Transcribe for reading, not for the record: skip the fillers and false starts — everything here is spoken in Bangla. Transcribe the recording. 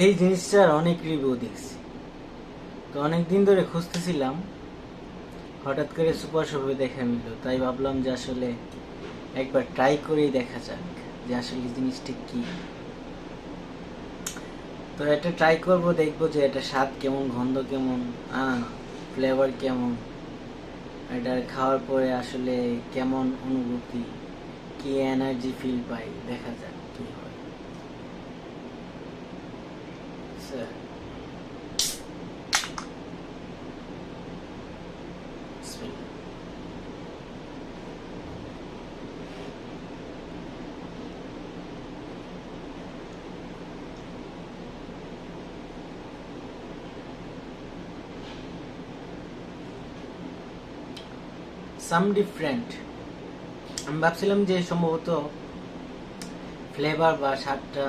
এই জিনিসটার অনেক রিভিউ দেখছি, তো অনেক দিন ধরে খুঁজতেছিলাম, হঠাৎ করে সুপার শপে দেখা মিলল, তাই ভাবলাম যে আসলে একবার ট্রাই করেই দেখা যাক যে আসলে জিনিসটা কি। তো এটা ট্রাই করব, দেখবো যে এটা স্বাদ কেমন, গন্ধ কেমন, ফ্লেভার কেমন, এটা খাওয়ার পরে আসলে কেমন অনুভূতি, কি এনার্জি ফিল পাই, দেখা যাক কি হয়। স্যার, সাম ডিফারেন্ট। আমি ভাবছিলাম যে সম্ভবত ফ্লেভার বা স্বাদটা